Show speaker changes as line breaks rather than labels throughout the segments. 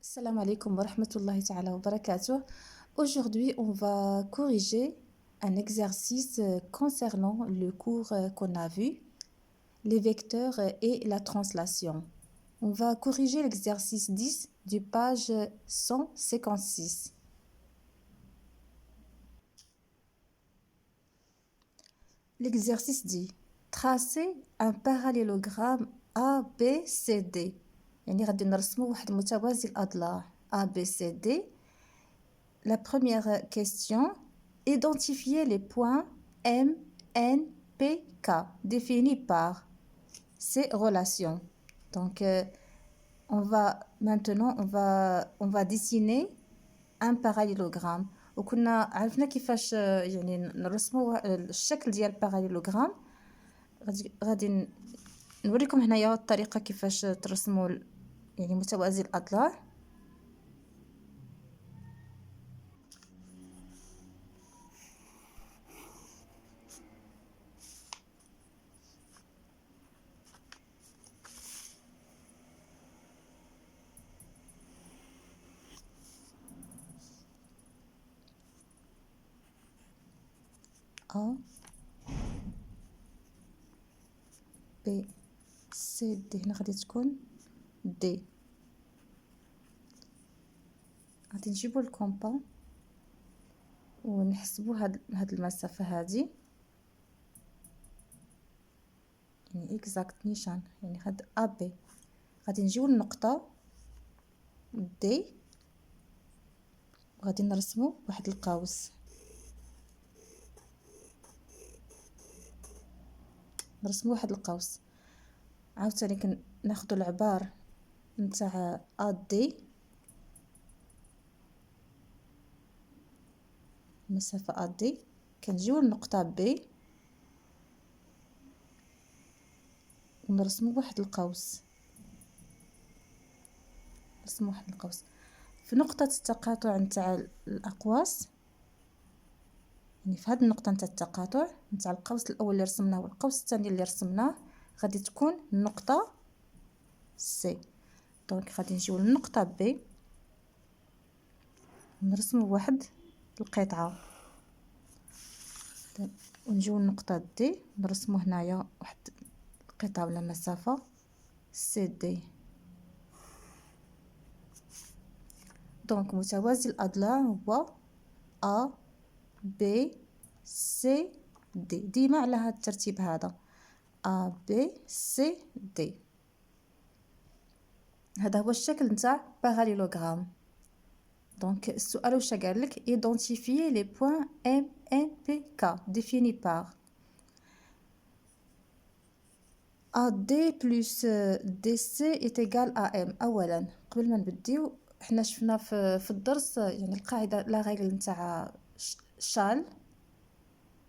Salam alaikum wa rahmatullahi ta'ala wa barakatuh. Aujourd'hui, on va corriger un exercice concernant le cours qu'on a vu, les vecteurs et la translation. On va corriger l'exercice 10 du page 156. L'exercice dit tracer un parallélogramme ABCD. يعني غادي نرسمو واحد متوازي الأضلاع ABCD. La première question, identifier les points M, N, P, K définis par ces relations. Donc, on va maintenant dessiner un parallélogramme. وكنا عرفنا كيفاش يعني نرسموا الشكل ديال الباراليلوغرام. غادي نوريكم هنايا الطريقه كيفاش ترسموا يعني متوازي الاضلاع. A B C D هنا غادي تكون D. غادي نجيبو الكومبا ونحسبو هاد المسافة هادي، يعني اكزاكت نيشان، يعني هاد A B. غادي نجيو للنقطة D وغادي نرسمو واحد القوس، عاوتاني كناخدو العبار نتاع AD، المسافة AD، كنجيو للنقطة B ونرسمو واحد القوس، في نقطة التقاطع نتاع الأقواس، يعني في هاد النقطة نتاع التقاطع نتاع القوس الأول اللي رسمناه والقوس الثاني اللي رسمناه غادي تكون النقطة سي. دونك غادي نجيو للنقطة بي ونرسمو واحد القطعة، ونجيو للنقطة دي نرسمو هنايا واحد القطعة ولا مسافة سي دي. دونك متوازي الأضلاع هو A B C D، ديما على هاد الترتيب هذا A B C D. هذا هو الشكل نتاع باراليلوغرام. دونك السؤال واش قالك identifier les points M N P K définis par AD plus DC est égal à M. اولا قبل ما نبديو حنا شفنا في الدرس يعني القاعده لا ريغل نتاع شال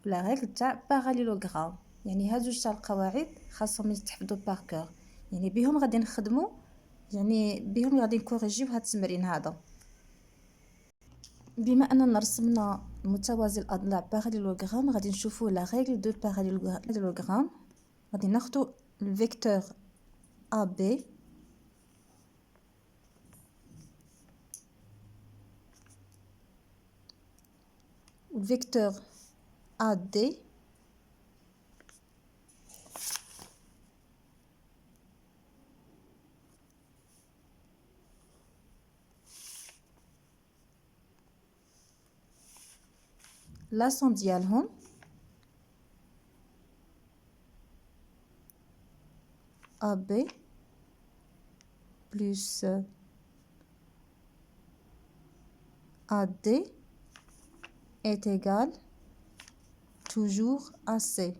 لا ريغل تاع باراليلوغرام، يعني هاد جوج تاع القواعد خاصهم يتحفظوا باركور، يعني بهم غادي نخدموا، يعني بهم غادي نكوريجيو هاد التمرين هذا. بما اننا رسمنا متوازي الاضلاع باراليلوغرام غادي نشوفوا لا ريغل دو باراليلوغرام. غادي ناخذوا الفيكتور AB والفيكتور AD لاسون ديالهم AB plus AD est égal toujours à C.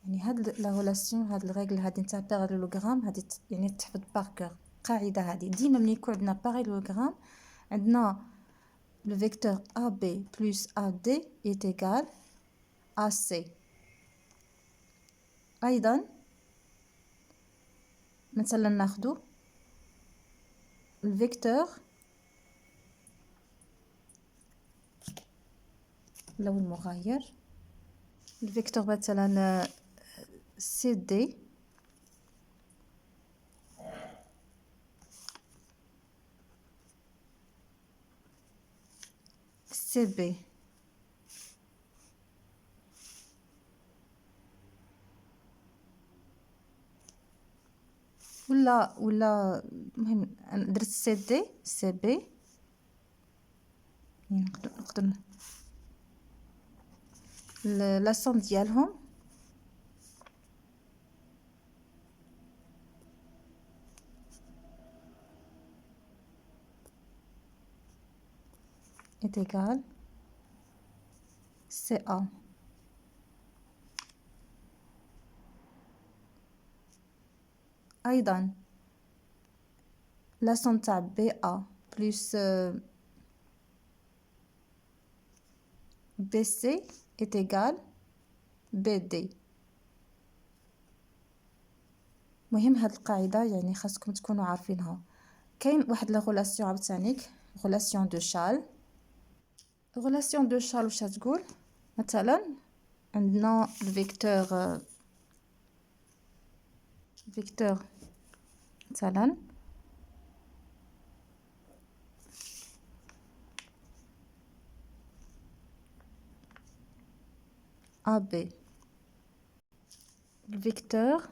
يعني هاد لا ريلاسيون، هاد الريغل هادي نتاع باراليلوغرام هادي يعني تحفظ باركور. القاعده هادي ديما ملي يكون عندنا باراليلوغرام عندنا le vecteur AB plus AD est égal à C. ايضا مثلا ناخدو الفيكتور اللون المغاير، الفيكتور مثلا سي دي سي بي، ولا المهم انا درت سي دي سي بي، نقدر لا سوم ديالهم est égal CA. أيضا لا سوم تاع بي أ بلس بي سي est égal بي دي. مهم هاد القاعدة يعني خاصكم تكونوا عارفينها. كاين واحد لا غولاسيون عاوتانيك، غولاسيون دو شال. غولاسيون دو شال واش تقول؟ مثلا عندنا الفيكتور فيكتور مثلا AB، الفيكتور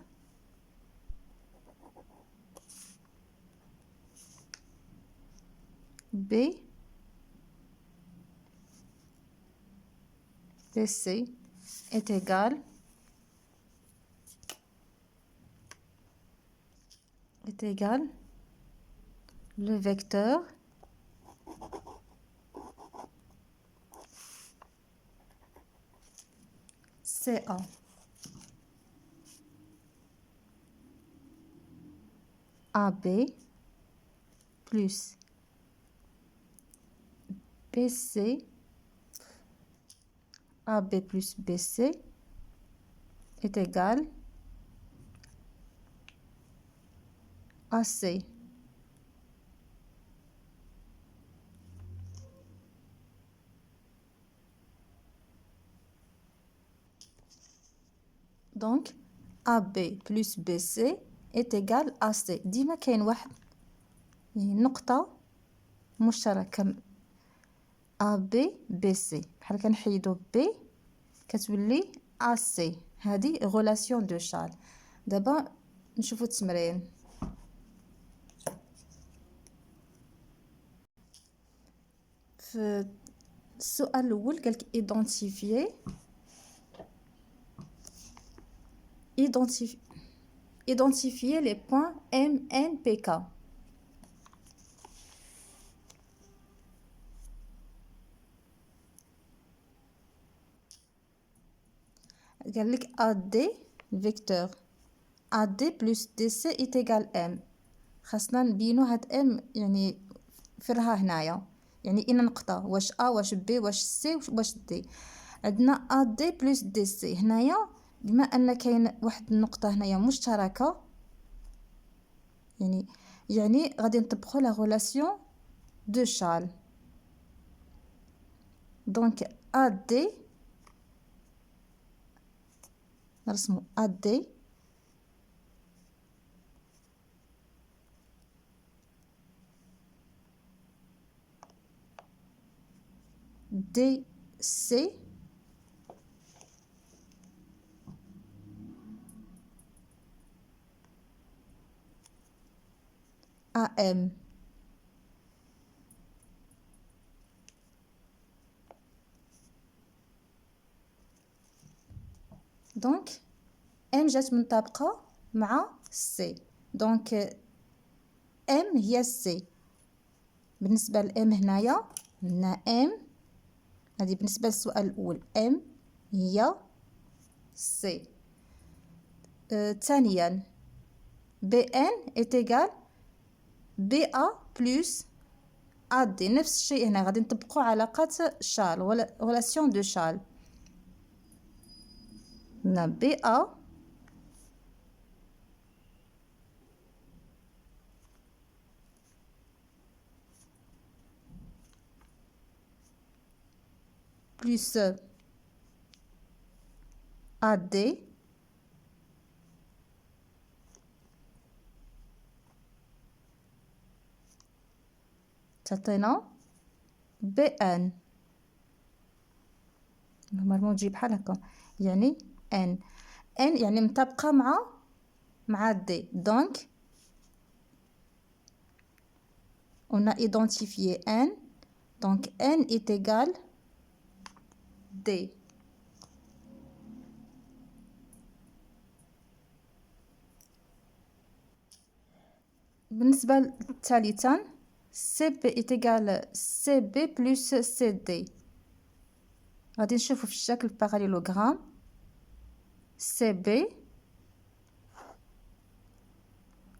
B BC est égal le vecteur CA. AB plus BC, AB plus BC est égal AC. Donc AB plus BC est égal à AC. ديما كاين واحد يعني نقطة مشتركة AB BC، بحال كنحيدو B كتولي AC. هذه غولاسيون دو شال. دابا نشوفو التمرين. في السؤال الأول قالك identifier les points M, N, P, K. قال لك AD vecteur AD plus DC est égal M. خاصنا نبينو هاد M يعني فرها هنايا، يعني إن نقطة واش A واش B واش C واش D. عندنا AD plus DC هنايا بما أن كاين واحد النقطة هنايا مشتركة، يعني غادي نطبقو لا غولاسيون دو شال. دونك AD نرسمو AD DC AM. دونك M جات منطبقة مع C، دونك M هي C. بالنسبة ل M هنايا عندنا M، هذه بالنسبة للسؤال الأول M هي C. ثانيا BN est égal BA plus AD. نفس الشيء هنا غادي نطبقوا علاقة شال ولا relation de شال. هنا BA plus AD تعطينا BN. نورمالمون تجي بحال هكا، يعني N يعني مطابقة مع D. Donc on a identifié N, donc N est égal D. بالنسبة للثالثا CP est égal CB plus CD. غادي نشوفو في الشكل parallélogramme CB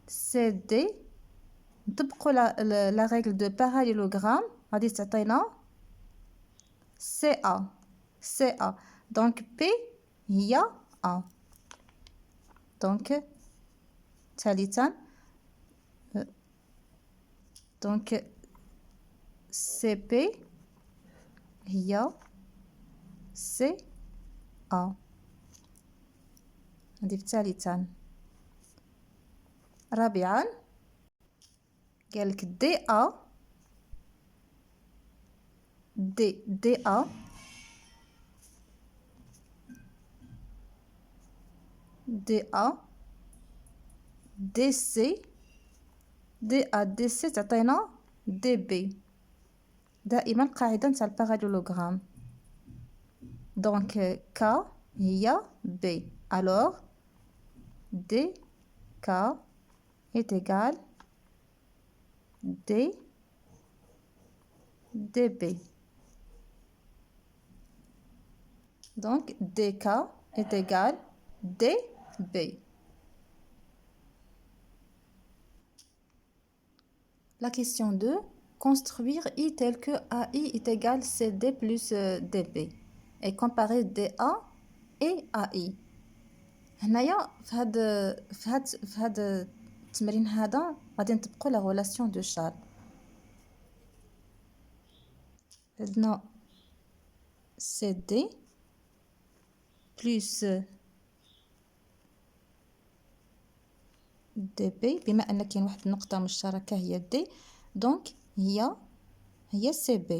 CD نطبقوا la règle de parallélogramme غادي تعطينا CA. donc P هي A. donc ثالثا donc CP هي CA. هذه ثالثا. رابعا قالك DA DC تعطينا DB. دائما قاعدة نتاع الباراليلوغرام. donc K هي B. alors DK est égal DB. donc DK est égal DB. La question 2. Construire I tel que AI est égal CD plus DB et comparer DA et AI. هنايا في هاد التمرين هذا غادي نطبقوا لا relation de Charles. عندنا CD plus DB بما ان كاين واحد النقطة مشتركة هي D. donc هي CB.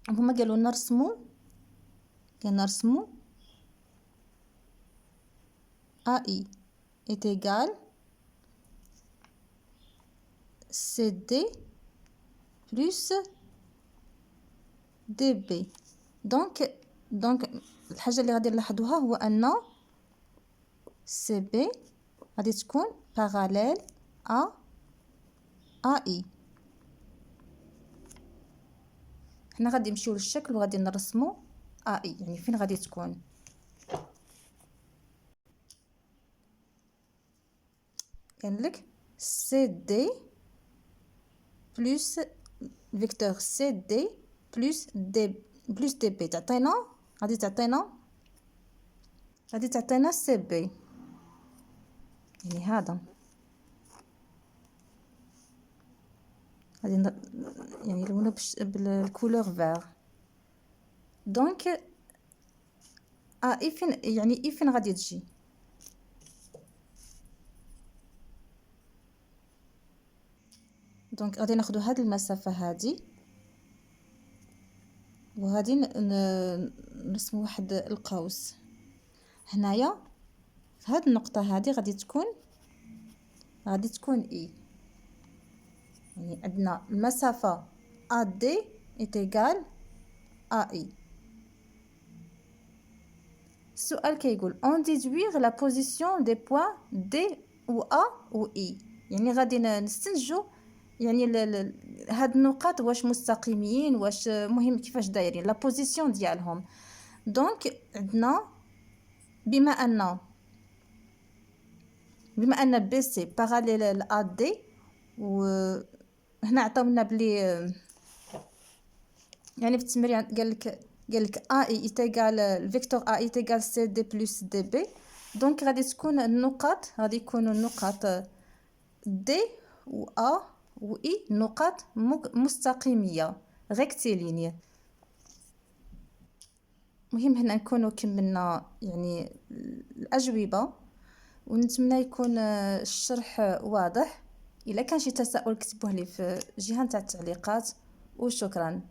هما قالوا نرسمو AI est égal CD plus DB. donc الحاجة اللي غادي نلاحظوها هو أن CB غادي تكون parallèle à AI. حنا غادي نمشيو للشكل وغادي نرسمو AI يعني فين غادي تكون. قالك CD plus vecteur CD plus DB تعطينا غادي تعطينا CB يعني هذا غادي يعني نلونو بالكولور فير. دونك اي فين يعني اي فين غادي تجي. دونك غادي ناخذ هذه المسافه هذه وغادي نرسم واحد القوس هنايا في هذه النقطه هذه غادي تكون اي. يعني عندنا المسافه AD est égal AI. السؤال كيقول on déduire la position des points D ou A ou I. يعني غادي نستنتجوا يعني هاد النقاط واش مستقيمين واش مهم كيفاش دايرين لا بوزيسيون ديالهم. دونك عندنا بما ان بي سي باراليل ل دي وهنا عطاونا بلي يعني في التمرين قالك اي ايتيغال الفيكتور اي ايتيغال سي دي بلس دي بي. دونك غادي تكون النقاط غادي يكونوا النقاط دي و ا و اي نقاط مستقيميه ريكتيلينيه. مهم هنا نكونوا كملنا يعني الأجوبة، ونتمنى يكون الشرح واضح. إلا كان شي تساؤل كتبوه لي في جهة تاع التعليقات، وشكرا.